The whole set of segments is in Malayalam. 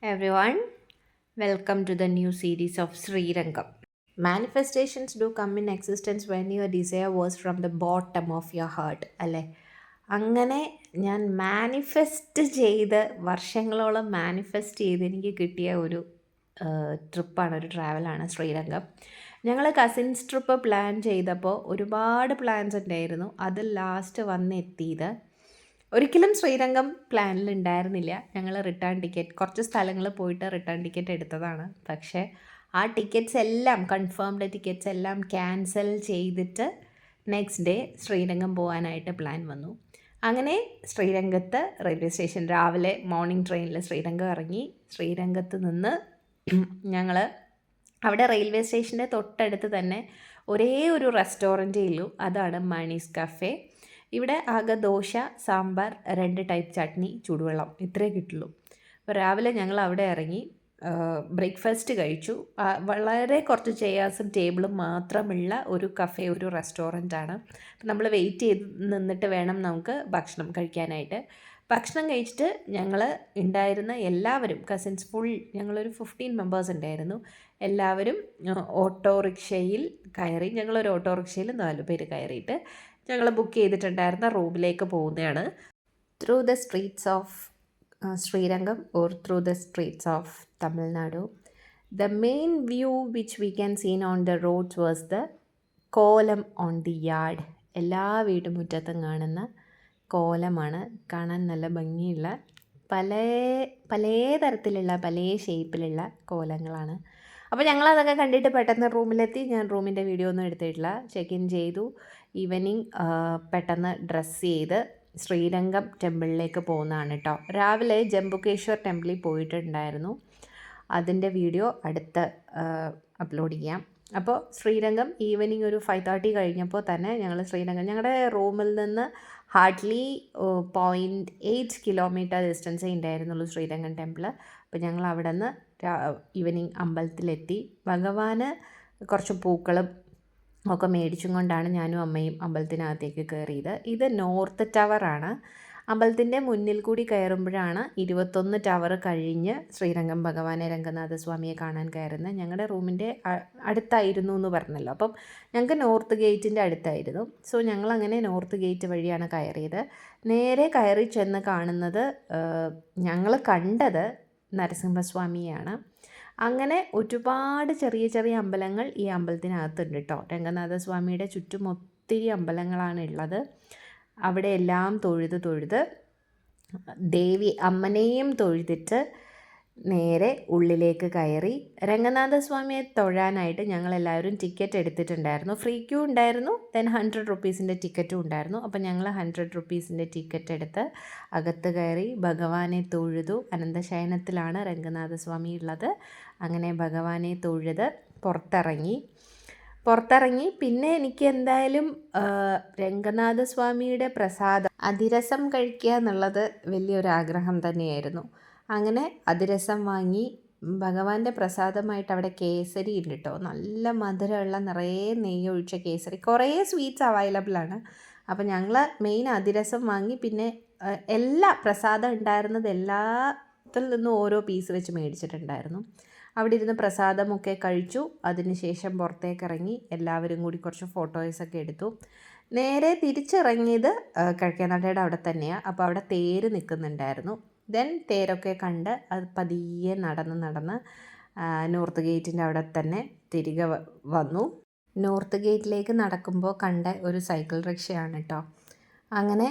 Everyone, welcome to the new series of Srirangam. Manifestations do come in existence when your desire was from the bottom of your heart, അല്ലേ? അങ്ങനെ ഞാൻ മാനിഫെസ്റ്റ് ചെയ്ത് വർഷങ്ങളോളം മാനിഫെസ്റ്റ് ചെയ്ത് എനിക്ക് കിട്ടിയ ഒരു ട്രിപ്പാണ്, ഒരു ട്രാവലാണ് ശ്രീരംഗം. ഞങ്ങൾ കസിൻസ് ട്രിപ്പ് പ്ലാൻ ചെയ്തപ്പോൾ ഒരുപാട് പ്ലാൻസ് ഉണ്ടായിരുന്നു. അതിൽ ലാസ്റ്റ് വന്നെത്തിയത് ഒരിക്കലും ശ്രീരംഗം പ്ലാനിൽ ഉണ്ടായിരുന്നില്ല. ഞങ്ങൾ റിട്ടേൺ ടിക്കറ്റ് കുറച്ച് സ്ഥലങ്ങൾ പോയിട്ട് റിട്ടേൺ ടിക്കറ്റ് എടുത്തതാണ്. പക്ഷേ ആ ടിക്കറ്റ്സ് എല്ലാം കൺഫേംഡ് ടിക്കറ്റ്സ് എല്ലാം ക്യാൻസൽ ചെയ്തിട്ട് നെക്സ്റ്റ് ഡേ ശ്രീരംഗം പോകാനായിട്ട് പ്ലാൻ വന്നു. അങ്ങനെ ശ്രീരംഗത്ത് റെയിൽവേ സ്റ്റേഷൻ രാവിലെ മോർണിംഗ് ട്രെയിനിൽ ശ്രീരംഗം ഇറങ്ങി. ശ്രീരംഗത്ത് നിന്ന് ഞങ്ങൾ അവിടെ റെയിൽവേ സ്റ്റേഷൻ്റെ തൊട്ടടുത്ത് തന്നെ ഒരേ ഒരു റെസ്റ്റോറൻറ്റേ ഉള്ളൂ. അതാണ് മണീസ് കഫേ. ഇവിടെ ആകെ ദോശ, സാമ്പാർ, 2 ടൈപ്പ് ചട്നി, ചൂടുവെള്ളം ഇത്രേ കിട്ടുള്ളൂ. അപ്പോൾ രാവിലെ ഞങ്ങൾ അവിടെ ഇറങ്ങി ബ്രേക്ക്ഫാസ്റ്റ് കഴിച്ചു. വളരെ കുറച്ച് ചെയർസും ടേബിളും മാത്രമുള്ള ഒരു കഫേ, ഒരു റെസ്റ്റോറൻ്റാണ്. അപ്പോൾ നമ്മൾ വെയിറ്റ് ചെയ്ത് നിന്നിട്ട് വേണം നമുക്ക് ഭക്ഷണം കഴിക്കാനായിട്ട്. ഭക്ഷണം കഴിച്ചിട്ട് ഞങ്ങൾ ഉണ്ടായിരുന്ന എല്ലാവരും കസിൻസ് ഫുൾ ഞങ്ങളൊരു 15 മെമ്പേഴ്സ് ഉണ്ടായിരുന്നു. എല്ലാവരും ഓട്ടോറിക്ഷയിൽ കയറി. ഞങ്ങളൊരു ഓട്ടോറിക്ഷയിൽ 4 പേര് കയറിയിട്ട് ഞങ്ങൾ ബുക്ക് ചെയ്തിട്ടുണ്ടായിരുന്ന റൂമിലേക്ക് പോകുന്നതാണ്. Through the streets of Srirangam or through the streets of Tamil Nadu. The main view which we can seen on the roads was the kolam on the yard. എല്ലാ വീട്ടുമുറ്റത്തും കാണുന്ന കോലമാണ്. കാണാൻ നല്ല ഭംഗിയുള്ള പല പല തരത്തിലുള്ള പല ഷേപ്പിലുള്ള കോലങ്ങളാണ്. അപ്പോൾ ഞങ്ങളതൊക്കെ കണ്ടിട്ട് പെട്ടെന്ന് റൂമിലെത്തി. ഞാൻ റൂമിൻ്റെ വീഡിയോ ഒന്നും എടുത്തിട്ടില്ല. ചെക്ക് ഇൻ ചെയ്തു. ഈവനിങ് പെട്ടെന്ന് ഡ്രസ്സ് ചെയ്ത് ശ്രീരംഗം ടെമ്പിളിലേക്ക് പോകുന്നതാണ് കേട്ടോ. രാവിലെ ജംബുകേശ്വർ ടെമ്പിളിൽ പോയിട്ടുണ്ടായിരുന്നു. അതിൻ്റെ വീഡിയോ അടുത്ത് അപ്ലോഡ് ചെയ്യാം. അപ്പോൾ ശ്രീരംഗം ഈവനിങ് ഒരു 5:30 കഴിഞ്ഞപ്പോൾ തന്നെ ഞങ്ങൾ ശ്രീരംഗം, ഞങ്ങളുടെ റൂമിൽ നിന്ന് ഹാർഡ്ലി 0.8 കിലോമീറ്റർ ഡിസ്റ്റൻസേ ഉണ്ടായിരുന്നുള്ളൂ ശ്രീരംഗം ടെമ്പിൾ. അപ്പോൾ ഞങ്ങൾ അവിടെ നിന്ന് ഈവനിങ് അമ്പലത്തിലെത്തി. ഭഗവാന് കുറച്ച് പൂക്കളും ഒക്കെ മേടിച്ചും കൊണ്ടാണ് ഞാനും അമ്മയും അമ്പലത്തിനകത്തേക്ക് കയറിയത്. ഇത് നോർത്ത് ടവറാണ്. അമ്പലത്തിൻ്റെ മുന്നിൽ കൂടി കയറുമ്പോഴാണ് 21 ടവർ കഴിഞ്ഞ് ശ്രീരംഗം ഭഗവാനെ രംഗനാഥസ്വാമിയെ കാണാൻ കയറുന്നത്. ഞങ്ങളുടെ റൂമിൻ്റെ അടുത്തായിരുന്നു എന്ന് പറഞ്ഞല്ലോ. അപ്പം ഞങ്ങൾക്ക് നോർത്ത് ഗേറ്റിൻ്റെ അടുത്തായിരുന്നു. സോ ഞങ്ങളങ്ങനെ നോർത്ത് ഗേറ്റ് വഴിയാണ് കയറിയത്. നേരെ കയറി ചെന്ന് കാണുന്നത്, ഞങ്ങൾ കണ്ടത് നരസിംഹസ്വാമിയാണ്. അങ്ങനെ ഒരുപാട് ചെറിയ ചെറിയ അമ്പലങ്ങൾ ഈ അമ്പലത്തിനകത്തുണ്ട് കേട്ടോ. രംഗനാഥസ്വാമിയുടെ ചുറ്റും ഒത്തിരി അമ്പലങ്ങളാണ് ഉള്ളത്. അവിടെ എല്ലാം തൊഴുത് ദേവി അമ്മനെയും തൊഴുതിട്ട് നേരെ ഉള്ളിലേക്ക് കയറി. രംഗനാഥസ്വാമിയെ തൊഴാനായിട്ട് ഞങ്ങളെല്ലാവരും ടിക്കറ്റ് എടുത്തിട്ടുണ്ടായിരുന്നു. ഫ്രീ ക്യൂ ഉണ്ടായിരുന്നു. ദെൻ 100 റുപ്പീസിൻ്റെ ടിക്കറ്റും ഉണ്ടായിരുന്നു. അപ്പോൾ ഞങ്ങൾ 100 റുപ്പീസിൻ്റെ ടിക്കറ്റ് എടുത്ത് അകത്ത് കയറി ഭഗവാനെ തൊഴുതു. അനന്തശയനത്തിലാണ് രംഗനാഥസ്വാമി ഉള്ളത്. അങ്ങനെ ഭഗവാനെ തൊഴുത് പുറത്തിറങ്ങി പിന്നെ എനിക്ക് എന്തായാലും രംഗനാഥസ്വാമിയുടെ പ്രസാദം അതിരസം കഴിക്കുക എന്നുള്ളത് വലിയൊരാഗ്രഹം തന്നെയായിരുന്നു. അങ്ങനെ അതിരസം വാങ്ങി ഭഗവാന്റെ പ്രസാദമായിട്ട് അവിടെ കേസരി ഉണ്ട് കേട്ടോ. നല്ല മധുരമുള്ള നിറയെ നെയ്യ് ഒഴിച്ച കേസരി. കുറേ സ്വീറ്റ്സ് അവൈലബിൾ ആണ്. അപ്പോൾ ഞങ്ങൾ മെയിൻ അതിരസം വാങ്ങി. പിന്നെ എല്ലാ പ്രസാദം ഉണ്ടായിരുന്നത് എല്ലാത്തിൽ നിന്നും ഓരോ പീസ് വെച്ച് മേടിച്ചിട്ടുണ്ടായിരുന്നു. അവിടെ ഇരുന്ന് പ്രസാദമൊക്കെ കഴിച്ചു. അതിനുശേഷം പുറത്തേക്ക് ഇറങ്ങി എല്ലാവരും കൂടി കുറച്ച് ഫോട്ടോസൊക്കെ എടുത്തു. നേരെ തിരിച്ചിറങ്ങിയത് കിഴക്കേനടയുടെ അവിടെ തന്നെയാണ്. അപ്പോൾ അവിടെ തേര് നിൽക്കുന്നുണ്ടായിരുന്നു. ദെൻ തേരൊക്കെ കണ്ട് അത് പതിയെ നടന്ന് നോർത്ത് ഗേറ്റിൻ്റെ അവിടെ തന്നെ തിരികെ വന്നു. നോർത്ത് ഗേറ്റിലേക്ക് നടക്കുമ്പോൾ കണ്ട ഒരു സൈക്കിൾ റിക്ഷയാണ് കേട്ടോ. അങ്ങനെ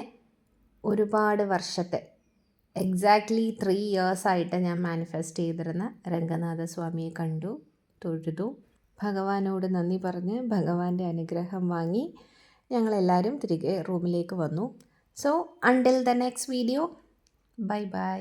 ഒരുപാട് വർഷത്തെ എക്സാക്ട്ലി 3 ഇയേഴ്സായിട്ട് ഞാൻ മാനിഫെസ്റ്റ് ചെയ്തിരുന്ന രംഗനാഥസ്വാമിയെ കണ്ടു, തൊഴുതു, ഭഗവാനോട് നന്ദി പറഞ്ഞ് ഭഗവാന്റെ അനുഗ്രഹം വാങ്ങി ഞങ്ങളെല്ലാവരും തിരികെ റൂമിലേക്ക് വന്നു. So until the next video, bye bye.